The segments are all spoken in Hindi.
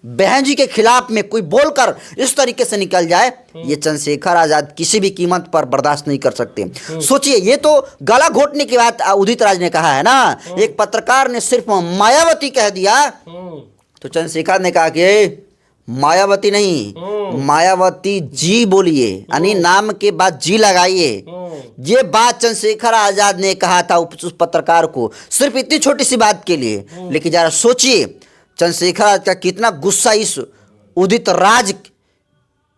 बहन जी के खिलाफ में कोई बोलकर इस तरीके से निकल जाए, ये चंद्रशेखर आजाद किसी भी कीमत पर बर्दाश्त नहीं कर सकते। सोचिए, ये तो गला घोटने की बात उदित राज ने कहा है ना। एक पत्रकार ने सिर्फ मायावती कह दिया तो चंद्रशेखर ने कहा कि मायावती नहीं, मायावती जी बोलिए, यानी नाम के बाद जी लगाइए। ये बात चंद्रशेखर आजाद ने कहा था उस पत्रकार को, सिर्फ इतनी छोटी सी बात के लिए। लेकिन जरा सोचिए चंद्रशेखर आजाद का कितना गुस्सा इस उदित राज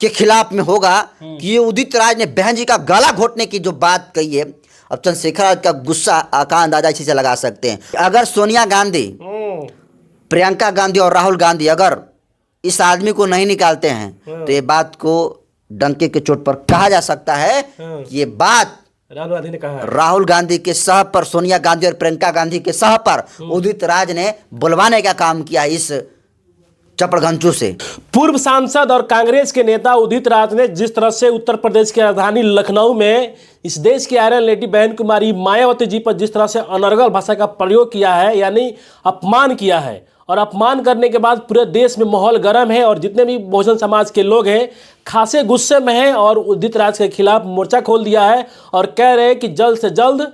के खिलाफ में होगा कि ये उदित राज ने बहन जी का गला घोटने की जो बात कही है। अब चंद्रशेखर आजाद का गुस्सा का अंदाजा इसी से लगा सकते हैं। अगर सोनिया गांधी, प्रियंका गांधी और राहुल गांधी अगर इस आदमी को नहीं निकालते हैं तो ये बात को डंके के चोट पर कहा जा सकता है कि ये बात राहुल गांधी ने कहा, राहुल गांधी के सह पर, सोनिया गांधी और प्रियंका गांधी के सह पर उदित राज ने बुलवाने का काम किया इस चपड़घंचू से। पूर्व सांसद और कांग्रेस के नेता उदित राज ने जिस तरह से उत्तर प्रदेश की राजधानी लखनऊ में इस देश की आयरन लेडी बहन कुमारी मायावती जी पर जिस तरह से अनर्गल भाषा का प्रयोग किया है, यानी अपमान किया है, और अपमान करने के बाद पूरे देश में माहौल गर्म है और जितने भी बहुजन समाज के लोग हैं खासे गुस्से में हैं और उदित राज के खिलाफ मोर्चा खोल दिया है और कह रहे हैं कि जल्द से जल्द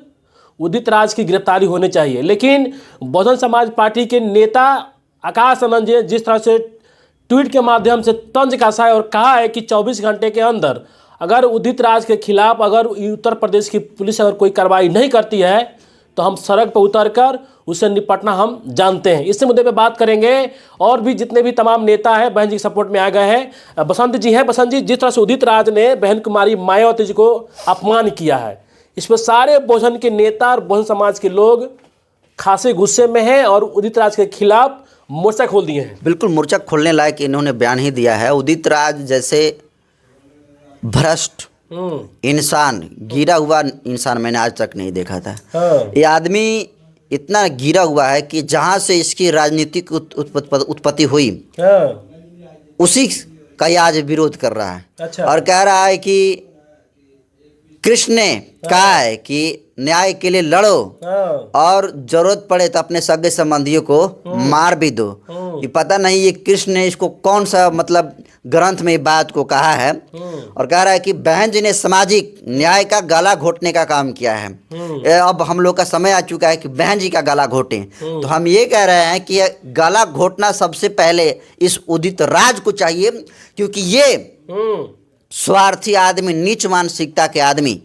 उदित राज की गिरफ्तारी होनी चाहिए। लेकिन बहुजन समाज पार्टी के नेता आकाश आनंद जी ने जिस तरह से ट्वीट के माध्यम से तंज कसा है और कहा है कि 24 घंटे के अंदर अगर उदित राज के खिलाफ अगर उत्तर प्रदेश की पुलिस अगर कोई कार्रवाई नहीं करती है तो हम सड़क पर उतरकर उससे निपटना हम जानते हैं। इस मुद्दे पे बात करेंगे और भी जितने भी तमाम नेता हैं बहन जी के सपोर्ट में आ गए हैं। बसंत जी हैं। बसंत जी, जिस तरह से उदित राज ने बहन कुमारी मायावती जी को अपमान किया है, इस पर सारे बहुजन के नेता और बहुजन समाज के लोग खासे गुस्से में हैं और उदित राज के खिलाफ मोर्चा खोल दिए हैं। बिल्कुल मोर्चा खोलने लायक इन्होंने बयान ही दिया है। उदित राज जैसे भ्रष्ट इंसान, गिरा हुआ इंसान मैंने आज तक नहीं देखा था। ये आदमी इतना गिरा हुआ है कि जहाँ से इसकी राजनीतिक उत्पत्ति हुई उसी का ये आज विरोध कर रहा है। अच्छा। और कह रहा है कि कृष्ण ने कहा है कि न्याय के लिए लड़ो और जरूरत पड़े तो अपने सगे संबंधियों को मार भी दो। ये पता नहीं ये कृष्ण ने इसको कौन सा मतलब ग्रंथ में बात को कहा है। और कह रहा है कि बहन जी ने सामाजिक न्याय का गला घोटने का काम किया है। अब हम लोग का समय आ चुका है कि बहन जी का गला घोटें। तो हम ये कह रहे हैं कि गला घोटना सबसे पहले इस उदित राज को चाहिए, क्योंकि ये स्वार्थी आदमी, नीच मानसिकता के आदमी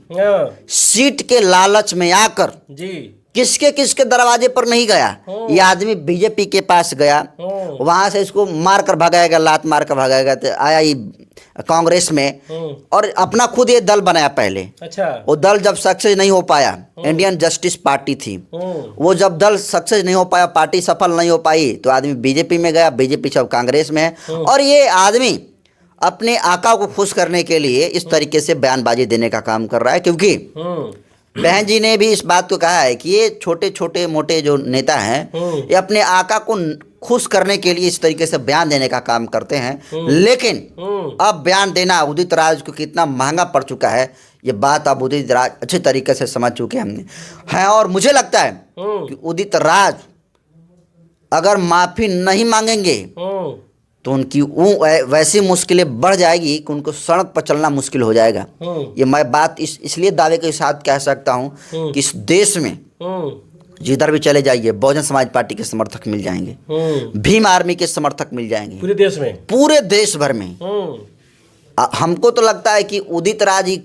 सीट के लालच में आकर जी किसके किसके दरवाजे पर नहीं गया। ये आदमी बीजेपी के पास गया, वहां से इसको मार कर भगाएगा, लात मार कर भगाएगा, तो आया ये कांग्रेस में और अपना खुद ये दल बनाया पहले। अच्छा। वो दल जब सक्सेस नहीं हो पाया, इंडियन जस्टिस पार्टी थी, वो जब दल सक्सेस नहीं हो पाया, पार्टी सफल नहीं हो पाई, तो आदमी बीजेपी में गया। बीजेपी सब कांग्रेस में है। और ये आदमी अपने आका को खुश करने के लिए इस तरीके से बयानबाजी देने का काम कर रहा है, क्योंकि बहन जी ने भी इस बात को कहा है कि ये छोटे छोटे मोटे जो नेता हैं ये अपने आका को खुश करने के लिए इस तरीके से बयान देने का काम करते हैं। लेकिन अब बयान देना उदित राज को कितना महंगा पड़ चुका है, ये बात अब उदित राज अच्छे तरीके से समझ चुके हैं। और मुझे लगता है कि उदित राज अगर माफ़ी नहीं मांगेंगे तो उनकी वैसी मुश्किलें बढ़ जाएगी कि उनको सड़क पर चलना मुश्किल हो जाएगा। ये मैं बात इसलिए दावे के साथ कह सकता हूँ कि इस देश में जिधर भी चले जाइए बहुजन समाज पार्टी के समर्थक मिल जाएंगे, भीम आर्मी के समर्थक मिल जाएंगे पूरे देश में, पूरे देश भर में। हमको तो लगता है कि उदित राज ही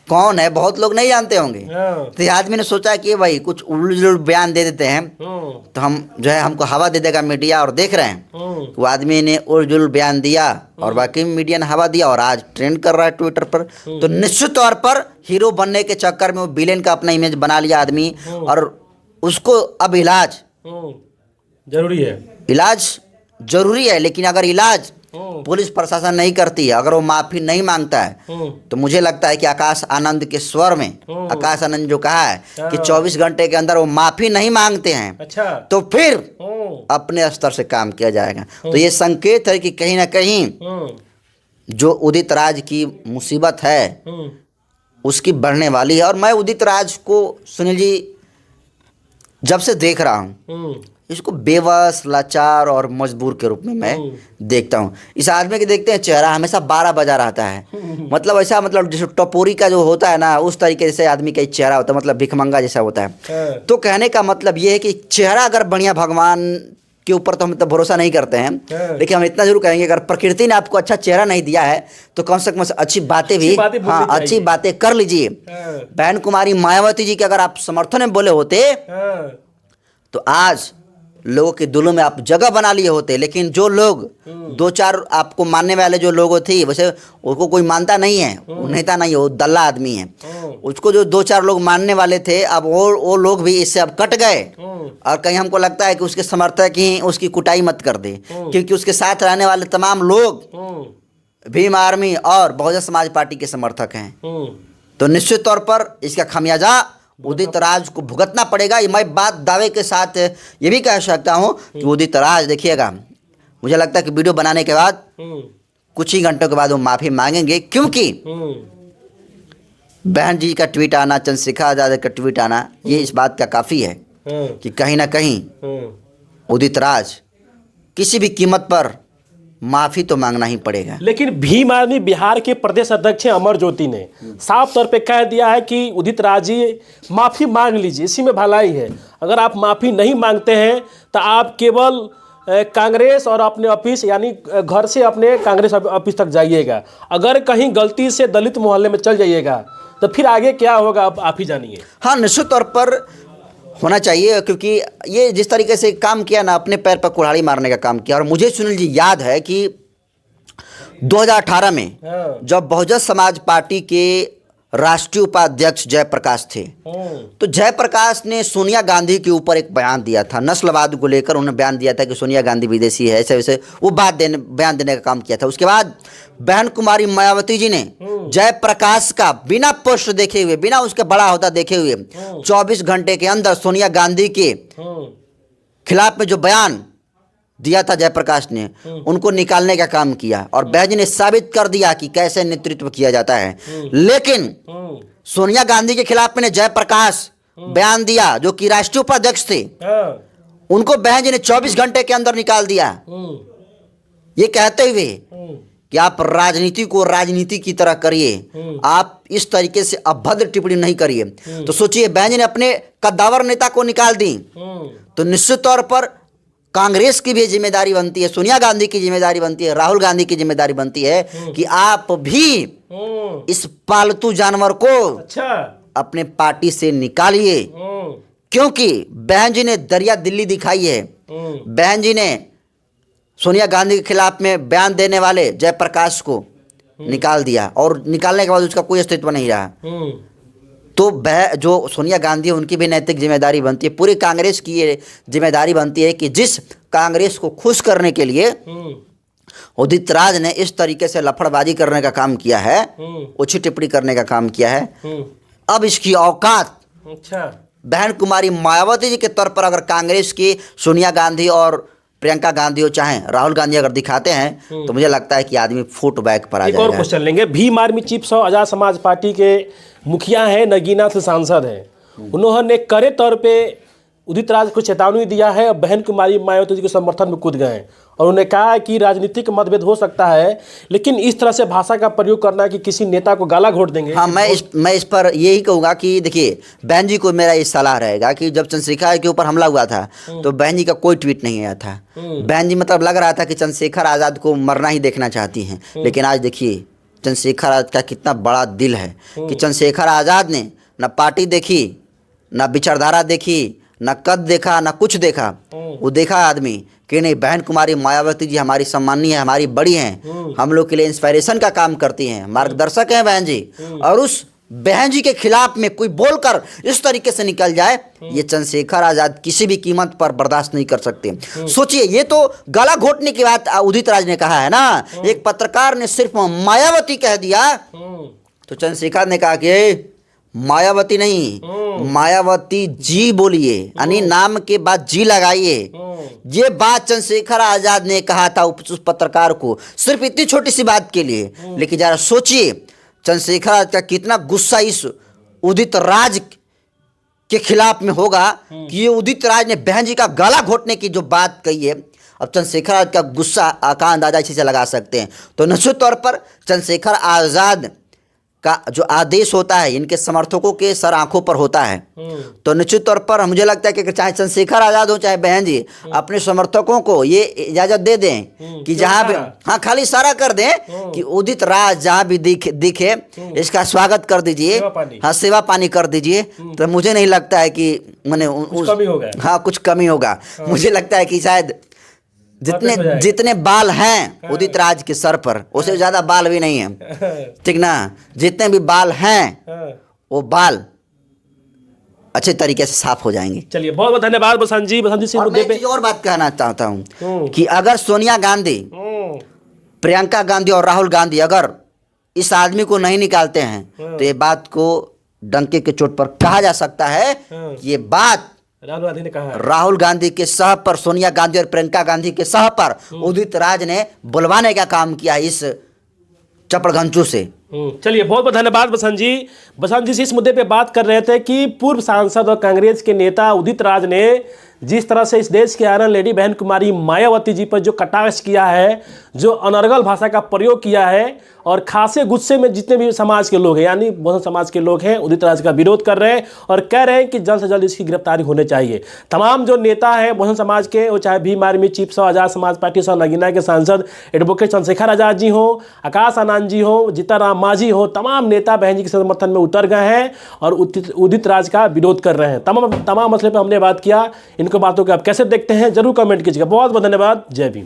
कौन है बहुत लोग नहीं जानते होंगे। तो आदमी ने सोचा कि भाई कुछ उल्लू बयान दे देते हैं तो हम जो है हमको हवा दे देगा मीडिया, और देख रहे हैं वो आदमी ने उल्लू बयान दिया और बाकी मीडिया ने हवा दिया और आज ट्रेंड कर रहा है ट्विटर पर। तो निश्चित तौर पर हीरो बनने के चक्कर में वो विलेन का अपना इमेज बना लिया आदमी, और उसको अब इलाज जरूरी है। लेकिन अगर इलाज पुलिस प्रशासन नहीं करती है, अगर वो माफी नहीं मांगता है, तो मुझे लगता है कि आकाश आनंद के स्वर में आकाश आनंद जो कहा है कि 24 घंटे के अंदर वो माफी नहीं मांगते हैं, अच्छा, तो फिर अपने स्तर से काम किया जाएगा। तो ये संकेत है कि कहीं ना कहीं जो उदित राज की मुसीबत है उसकी बढ़ने वाली है। और मैं उदित राज को सुनील जी जब से देख रहा हूँ, इसको बेबस, लाचार और मजबूर के रूप में मैं देखता हूँ। इस आदमी के देखते हैं चेहरा हमेशा 12 बजा रहता है, मतलब ऐसा, मतलब जैसे टपोरी का जो होता है ना, उस तरीके से आदमी का चेहरा होता है, मतलब भिखमंगा जैसा होता है। तो कहने का मतलब ये है कि चेहरा अगर बढ़िया, भगवान के ऊपर तो हम तो भरोसा नहीं करते हैं, लेकिन हम इतना जरूर कहेंगे अगर प्रकृति ने आपको अच्छा चेहरा नहीं दिया है तो कम से कम अच्छी बातें भी, हाँ, अच्छी बातें कर लीजिए। बहन कुमारी मायावती जी के अगर आप समर्थन में बोले होते तो आज लोगों के दिलों में आप जगह बना लिए होते। लेकिन जो लोग 2-4 आपको मानने वाले जो लोग थे, वैसे उसको कोई मानता नहीं है, वो नेता नहीं है, वो दल्ला आदमी है। उसको जो 2-4 लोग मानने वाले थे, अब वो लोग भी इससे अब कट गए। और कहीं हमको लगता है कि उसके समर्थक ही उसकी कुटाई मत कर दे, क्योंकि उसके साथ रहने वाले तमाम लोग भीम आर्मी और बहुजन समाज पार्टी के समर्थक हैं। तो निश्चित तौर पर इसका खमियाजा उदित राज को भुगतना पड़ेगा। ये मैं बात दावे के साथ ये भी कह सकता हूँ कि उदित राज, देखिएगा, मुझे लगता है कि वीडियो बनाने के बाद कुछ ही घंटों के बाद वो माफ़ी मांगेंगे, क्योंकि बहन जी का ट्वीट आना, चंद्रशेखर आजाद का ट्वीट आना, ये इस बात का काफ़ी है कि कहीं ना कहीं उदित राज किसी भी कीमत पर माफ़ी तो मांगना ही पड़ेगा। लेकिन भीम आर्मी बिहार के प्रदेश अध्यक्ष अमर ज्योति ने साफ तौर पे कह दिया है कि उदित राज जी माफ़ी मांग लीजिए, इसी में भलाई है। अगर आप माफ़ी नहीं मांगते हैं तो आप केवल कांग्रेस और अपने ऑफिस, यानी घर से अपने कांग्रेस ऑफिस तक जाइएगा। अगर कहीं गलती से दलित मोहल्ले में चल जाइएगा तो फिर आगे क्या होगा आप ही जानिए। हाँ, निश्चित तौर पर होना चाहिए, क्योंकि ये जिस तरीके से काम किया ना, अपने पैर पर कुल्हाड़ी मारने का काम किया। और मुझे सुनील जी याद है कि 2018 में जब बहुजन समाज पार्टी के राष्ट्रीय उपाध्यक्ष जयप्रकाश थे, तो जयप्रकाश ने सोनिया गांधी के ऊपर एक बयान दिया था, नस्लवाद को लेकर उन्होंने बयान दिया था कि सोनिया गांधी विदेशी है, ऐसे वैसे वो बयान देने का काम किया था। उसके बाद बहन कुमारी मायावती जी ने जयप्रकाश का बिना पोस्ट देखे हुए, बिना उसके बड़ा होता देखे हुए 24 घंटे के अंदर सोनिया गांधी के खिलाफ में जो बयान दिया था जयप्रकाश ने, उनको निकालने का काम किया। और बहन जी ने साबित कर दिया कि कैसे नेतृत्व किया जाता है। लेकिन सोनिया गांधी के खिलाफ में जयप्रकाश बयान दिया, जो कि राष्ट्रीय उपाध्यक्ष थे, उनको बहन जी ने 24 घंटे के अंदर निकाल दिया, ये कहते हुए कि आप राजनीति को राजनीति की तरह करिए, आप इस तरीके से अभद्र टिप्पणी नहीं करिए। तो सोचिए, बहन जी ने अपने कद्दावर नेता को निकाल दी, तो निश्चित तौर पर कांग्रेस की भी जिम्मेदारी बनती है, सोनिया गांधी की जिम्मेदारी बनती है, राहुल गांधी की जिम्मेदारी बनती है कि आप भी इस पालतू जानवर को अपने पार्टी से निकालिए। क्योंकि बहन जी ने दरिया दिल्ली दिखाई है। बहन जी ने सोनिया गांधी के खिलाफ में बयान देने वाले जयप्रकाश को निकाल दिया, और निकालने के बाद उसका कोई अस्तित्व नहीं रहा। तो जो सोनिया गांधी है, उनकी भी नैतिक जिम्मेदारी बनती है, पूरी कांग्रेस की ये जिम्मेदारी बनती है कि जिस कांग्रेस को खुश करने के लिए उदित राज ने इस तरीके से लफड़बाजी करने का काम किया है, उच्च टिप्पणी करने का काम किया है, अब इसकी औकात बहन कुमारी मायावती जी के तौर पर अगर कांग्रेस की सोनिया गांधी और प्रियंका गांधी हो, चाहे राहुल गांधी, अगर दिखाते हैं तो मुझे लगता है कि आदमी फुट बैक पर आ जाएगा। एक और क्वेश्चन लेंगे। Bhim army chief Azad Samaj party के मुखिया हैं, नगीना से सांसद हैं, उन्होंने कड़े तौर पे उदित राज को चेतावनी दिया है और बहन कुमारी मायावती जी के समर्थन में कूद गए और उन्होंने कहा कि राजनीतिक मतभेद हो सकता है, लेकिन इस तरह से भाषा का प्रयोग करना कि किसी नेता को गाला घोट देंगे। हाँ, मैं इस पर यही कहूँगा कि देखिए, बहन जी को मेरा ये सलाह रहेगा कि जब चंद्रशेखर के ऊपर हमला हुआ था तो बहन जी का कोई ट्वीट नहीं आया था। बहन जी मतलब लग रहा था कि चंद्रशेखर आज़ाद को मरना ही देखना चाहती हैं, लेकिन आज देखिए चंद्रशेखर आज़ाद का कितना बड़ा दिल है कि चंद्रशेखर आज़ाद ने न पार्टी देखी, न विचारधारा देखी, न कद देखा, न कुछ देखा। वो देखा आदमी कि नहीं, बहन कुमारी मायावती जी हमारी सम्माननीय है, हमारी बड़ी हैं, हम लोग के लिए इंस्पायरेशन का काम करती हैं, मार्गदर्शक हैं बहन जी। और उस बहन जी के खिलाफ में कोई बोलकर इस तरीके से निकल जाए, ये चंद्रशेखर आज़ाद किसी भी कीमत पर बर्दाश्त नहीं कर सकते। सोचिए, ये तो गला घोटने की बात उदित राज ने कहा है ना, एक पत्रकार ने सिर्फ मायावती कह दिया तो चंद्रशेखर ने कहा कि मायावती नहीं, मायावती जी बोलिए, यानी नाम के बाद जी लगाइए। ये बात चंद्रशेखर आजाद ने कहा था उस पत्रकार को, सिर्फ इतनी छोटी सी बात के लिए। लेकिन जरा सोचिए चंद्रशेखर आजाद का कितना गुस्सा इस उदित राज के खिलाफ में होगा कि ये उदित राज ने बहन जी का गला घोटने की जो बात कही है। अब चंद्रशेखर आजाद का गुस्सा का अंदाजा इसी से लगा सकते हैं। तो निश्चित तौर पर चंद्रशेखर आजाद का जो आदेश होता है इनके समर्थकों के सर आंखों पर होता है। तो निश्चित तौर पर मुझे लगता है कि चाहे चंद्रशेखर आजाद हो चाहे बहन जी अपने समर्थकों को ये इजाजत दे दें कि जहां भी, हाँ, खाली इशारा कर दें कि उदित राज जहां भी दिखे इसका स्वागत कर दीजिए, हाँ, सेवा पानी कर दीजिए। तो मुझे नहीं लगता है कि मैंने हाँ कुछ कमी होगा। मुझे लगता है कि शायद जितने बाल हैं उदित राज के सर पर उससे ज्यादा बाल भी नहीं है, ठीक ना। जितने भी बाल हैं वो बाल अच्छे तरीके से साफ हो जाएंगे। चलिए, बहुत बहुत धन्यवाद बसंत जी इस मुद्दे पे। और बात कहना चाहता हूँ कि अगर सोनिया गांधी, प्रियंका गांधी और राहुल गांधी अगर इस आदमी को नहीं निकालते हैं तो ये बात को डंके के चोट पर कहा जा सकता है। ये बात राहुल गांधी ने कहा, राहुल गांधी के सह पर, सोनिया गांधी और प्रियंका गांधी के सह पर उदित राज ने बुलवाने का काम किया इस चपड़घंचू से। चलिए, बहुत बहुत धन्यवाद बसंत जी इस मुद्दे पे बात कर रहे थे कि पूर्व सांसद और कांग्रेस के नेता उदित राज ने जिस तरह से इस देश की आयरन लेडी बहन कुमारी मायावती जी पर जो कटाक्ष किया है, जो अनर्गल भाषा का प्रयोग किया है, और खासे गुस्से में जितने भी समाज के लोग हैं यानी बहुजन समाज के लोग हैं उदित राज का विरोध कर रहे हैं और कह रहे हैं कि जल्द से जल्द इसकी गिरफ्तारी होनी चाहिए। तमाम जो नेता हैं बहुजन समाज के, वो चाहे भीम आर्मी चीफ सौ आज़ाद समाज पार्टी सौ नगीना के सांसद एडवोकेट चंद्रशेखर आजाद जी हो, आकाश आनंद जी हो, जीताराम मांझी हो, तमाम नेता बहन जी के समर्थन में उतर गए हैं और उदित राज का विरोध कर रहे हैं। तमाम मसले पर हमने बात किया। इनको बातों को आप कैसे देखते हैं जरूर कमेंट कीजिएगा। बहुत बहुत धन्यवाद। जय भीम।